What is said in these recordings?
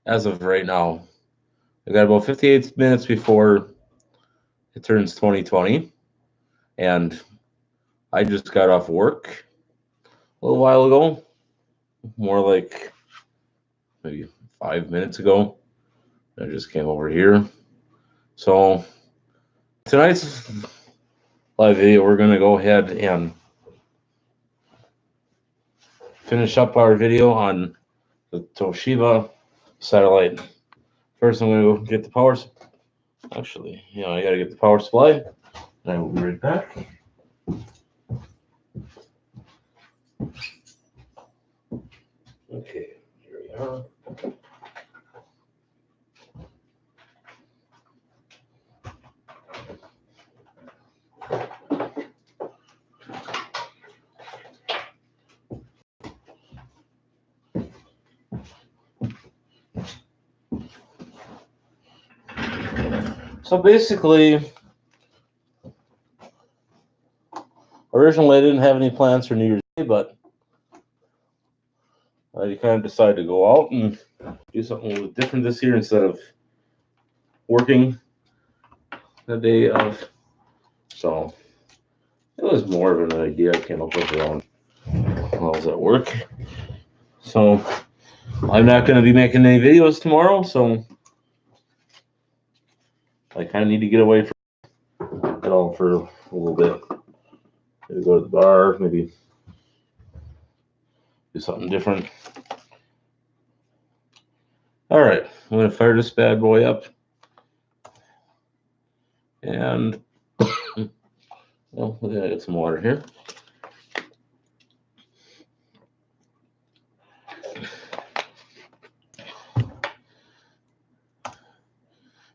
as of right now. I got about 58 minutes before it turns 2020, and I just got off work a little while ago, more like maybe 5 minutes ago. I just came over here. So tonight's live video, we're going to go ahead and finish up our video on the Toshiba satellite. First, I'm going to go get the power. Actually, I got to get the power supply, and I will be right back. Okay, here we are. So basically, originally I didn't have any plans for New Year's Day, but I kind of decided to go out and do something a little different this year instead of working the day of. So it was more of an idea I came up with while I was at work. So I'm not going to be making any videos tomorrow, so I kind of need to get away from it all for a little bit. Maybe go to the bar, maybe do something different. All right, I'm going to fire this bad boy up. And, well, I got some water here.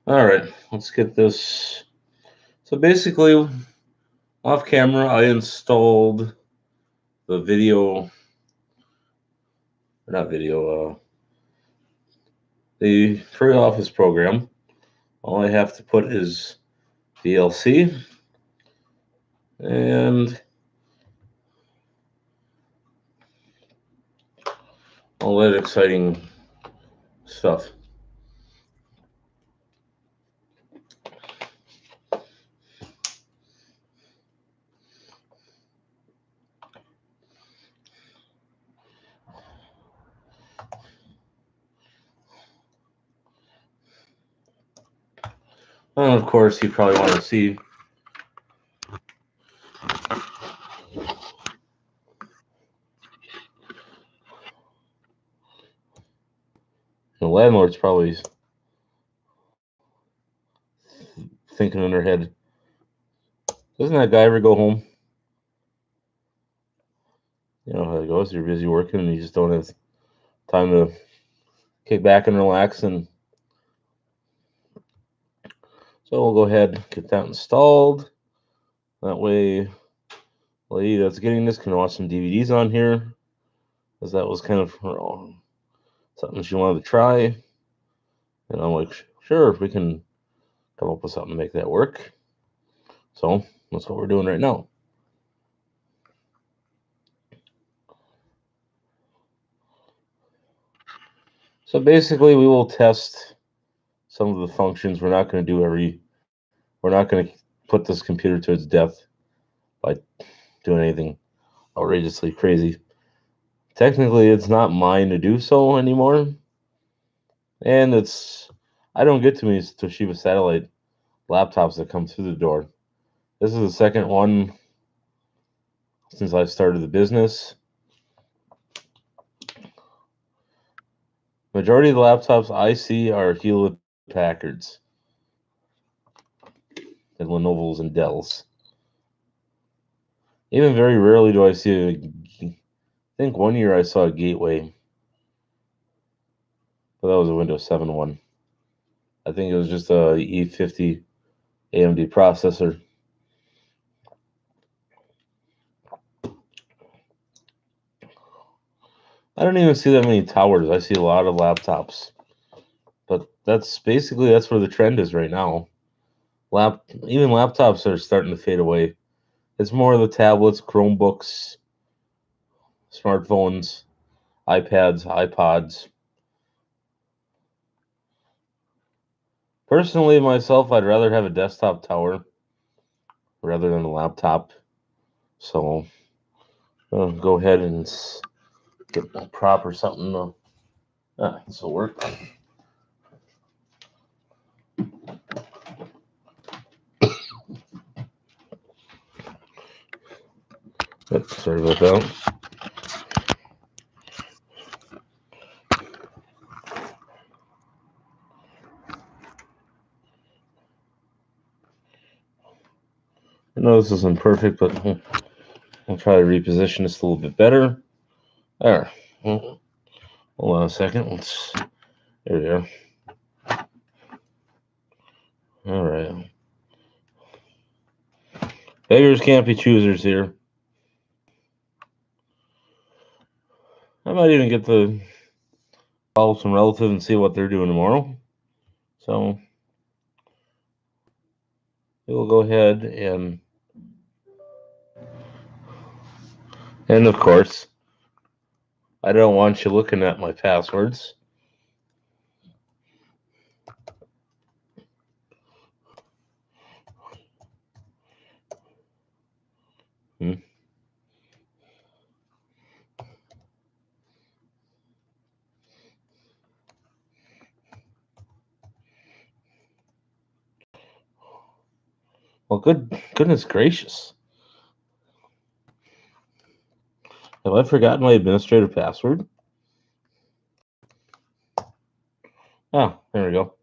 All right, let's get this. So basically, off camera, I installed the video, not video, the free Office program. All I have to put is VLC and all that exciting stuff. And of course, you probably want to see the landlord's probably thinking in their head, doesn't that guy ever go home? You know how it goes. You're busy working and you just don't have time to kick back and relax. And so we'll go ahead and get that installed. That way, the lady that's getting this can watch some DVDs on here, because that was kind of something she wanted to try. And I'm like, sure, we can come up with something to make that work. So that's what we're doing right now. So basically, we will test some of the functions. We're not going to put this computer to its death by doing anything outrageously crazy. Technically, it's not mine to do so anymore. And I don't get too many Toshiba satellite laptops that come through the door. This is the second one since I started the business. Majority of the laptops I see are Hewlett Packards and Lenovo's and Dells. Even very rarely do I see I think one year I saw a Gateway, but that was a Windows 7 one. I think it was just a E50 AMD processor. I don't even see that many towers. I see a lot of laptops. But that's where the trend is right now. Even laptops are starting to fade away. It's more of the tablets, Chromebooks, smartphones, iPads, iPods. Personally, myself, I'd rather have a desktop tower rather than a laptop. So I'll go ahead and get a prop or something. This will work. Oops, sorry about that. I know this isn't perfect, but I'll try to reposition this a little bit better. There. Hold on a second. There we are. All right. Beggars can't be choosers here. I might even get to call some relatives and see what they're doing tomorrow. So we'll go ahead and of course, I don't want you looking at my passwords. Well, goodness gracious. Have I forgotten my administrative password? Oh, there we go.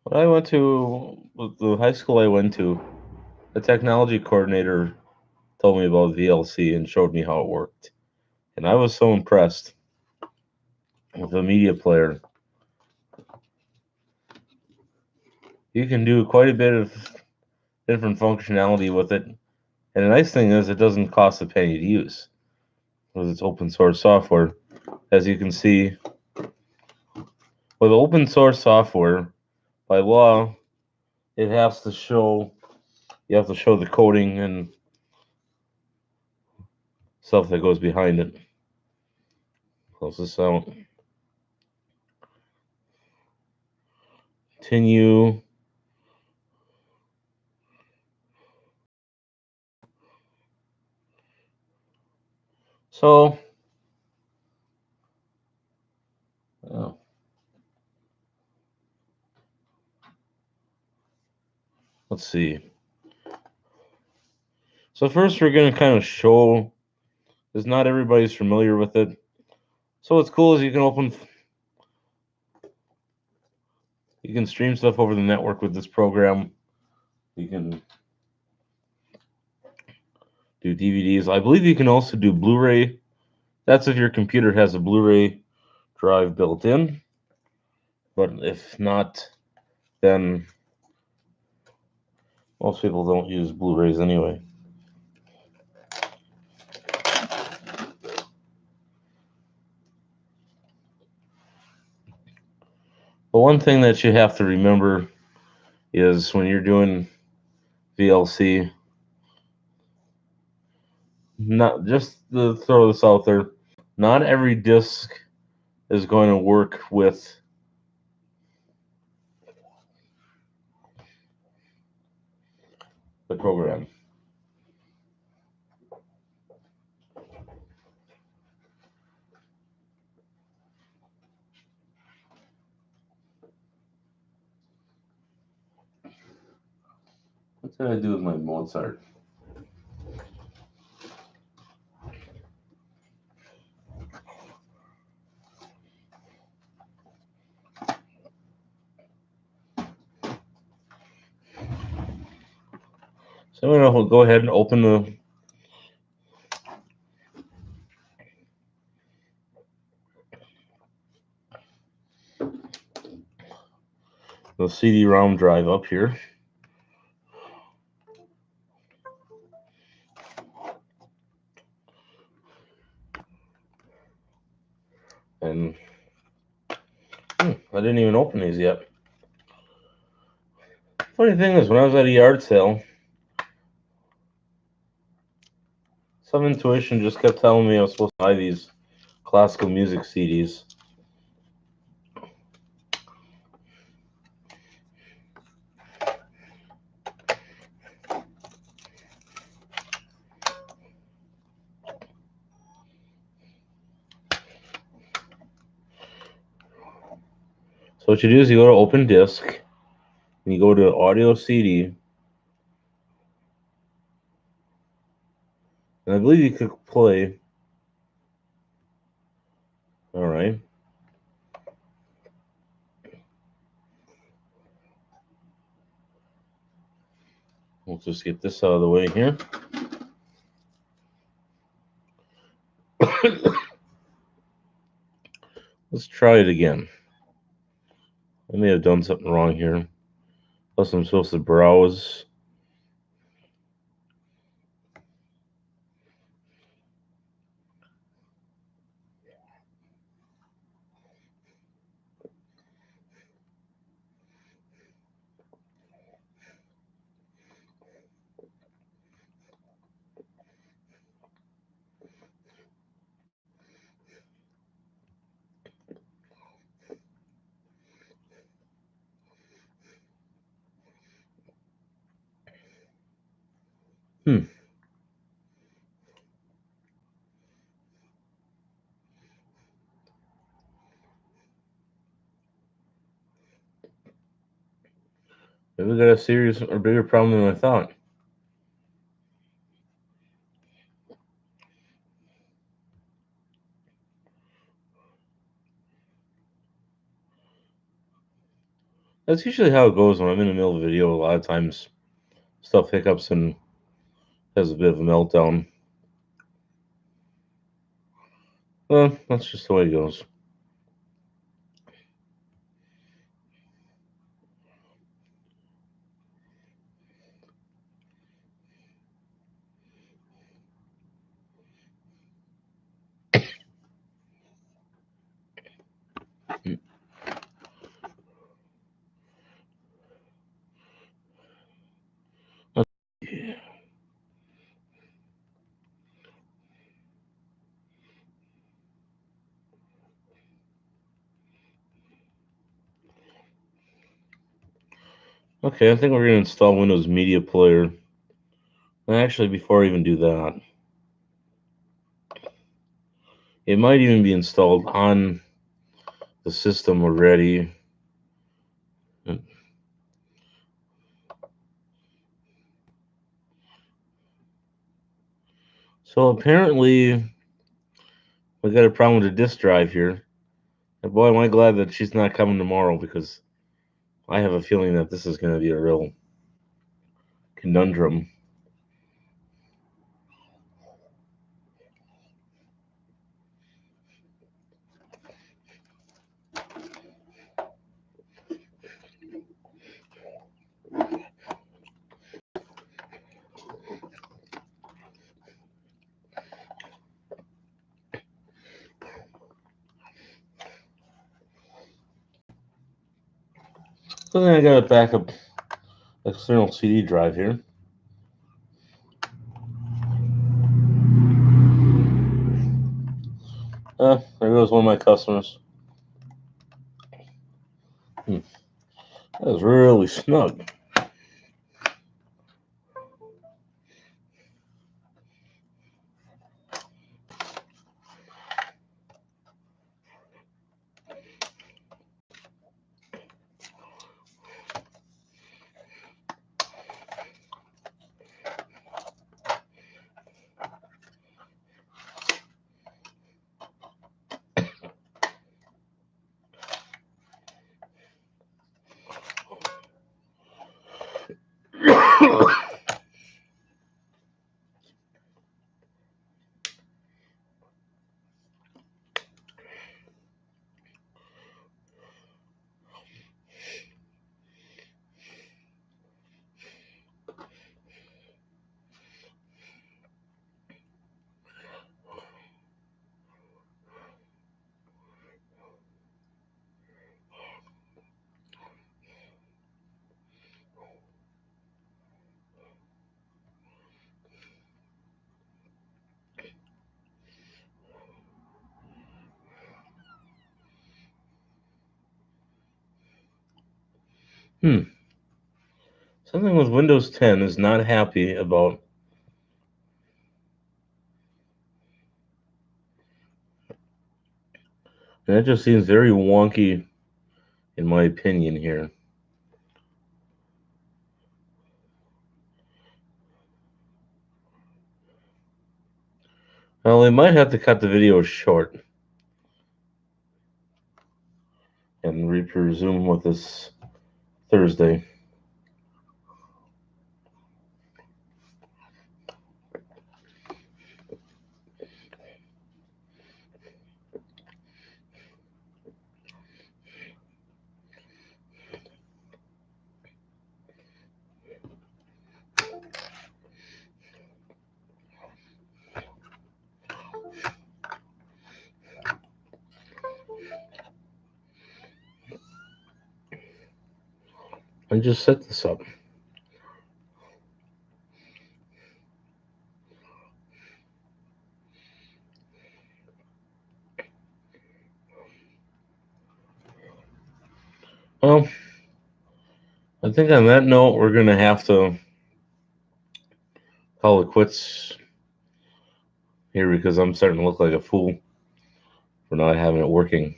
When I went to the high school I went to, the technology coordinator told me about VLC and showed me how it worked. And I was so impressed with the media player. You can do quite a bit of different functionality with it. And the nice thing is it doesn't cost a penny to use because it's open source software. As you can see, with open source software, by law, it has to show, you have to show the coding and stuff that goes behind it. Close this out. Continue. So, oh. Let's see. So first we're going to kind of show, because not everybody's familiar with it. So what's cool is you can stream stuff over the network with this program. You can do DVDs. I believe you can also do Blu-ray. That's if your computer has a Blu-ray drive built in. But if not, then most people don't use Blu-rays anyway. But one thing that you have to remember is when you're doing VLC, not just to throw this out there, not every disk is going to work with the program. What did I do with my Mozart? So I'm going to go ahead and open the CD-ROM drive up here. And I didn't even open these yet. Funny thing is, when I was at a yard sale, some intuition just kept telling me I was supposed to buy these classical music CDs. So what you do is you go to Open Disc, and you go to Audio CD, and I believe you could play. All right. We'll just get this out of the way here. Let's try it again. I may have done something wrong here. Plus, I'm supposed to browse. Maybe we got a serious or bigger problem than I thought. That's usually how it goes when I'm in the middle of a video. A lot of times, stuff hiccups and has a bit of a meltdown. Well, that's just the way it goes. Okay, I think we're going to install Windows Media Player. And actually, before I even do that, it might even be installed on the system already. So apparently, we got a problem with the disk drive here. And boy, am I glad that she's not coming tomorrow, because I have a feeling that this is going to be a real conundrum. So then I got a backup external CD drive here. There goes one of my customers. That was really snug. Something with Windows 10 is not happy about. And that just seems very wonky, in my opinion, here. Well, they might have to cut the video short and resume with this Thursday. I just set this up. Well, I think on that note, we're going to have to call it quits here because I'm starting to look like a fool for not having it working.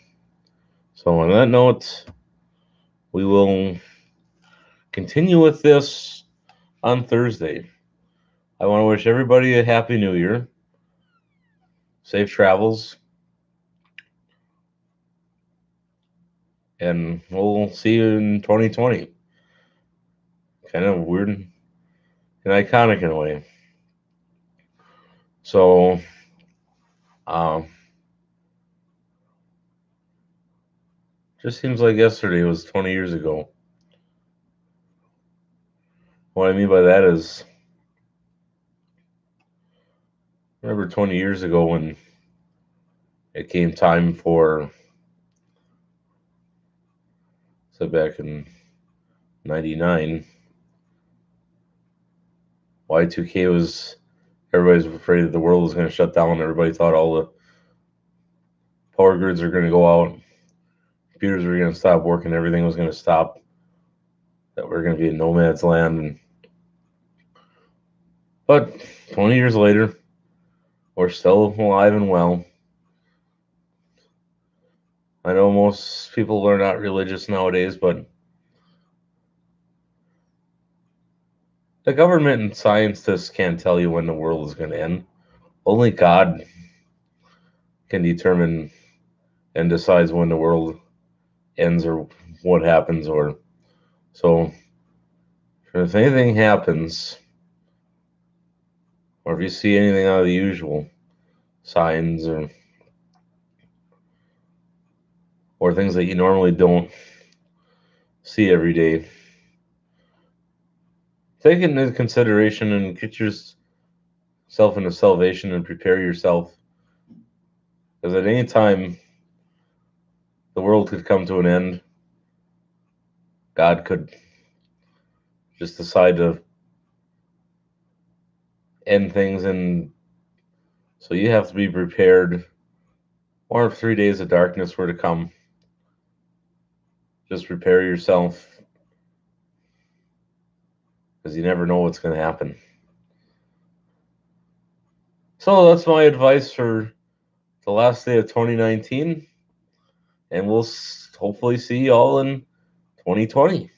So on that note, we will continue with this on Thursday. I want to wish everybody a happy new year. Safe travels. And we'll see you in 2020. Kind of weird and iconic in a way. So, just seems like yesterday was 20 years ago. What I mean by that is, remember 20 years ago when it came time for, so back in 99, Y2K was, everybody was afraid that the world was going to shut down. Everybody thought all the power grids are going to go out, computers were going to stop working, everything was going to stop, that we're going to be in no man's land. But 20 years later, we're still alive and well. I know most people are not religious nowadays, but the government and scientists can't tell you when the world is going to end. Only God can determine and decides when the world ends or what happens. Or so if anything happens, or if you see anything out of the usual signs or things that you normally don't see every day, take it into consideration and get yourself into salvation and prepare yourself. Because at any time, the world could come to an end. God could just decide to end things, and so you have to be prepared. Or if 3 days of darkness were to come, just prepare yourself, because you never know what's going to happen. So that's my advice for the last day of 2019, and we'll hopefully see you all in 2020.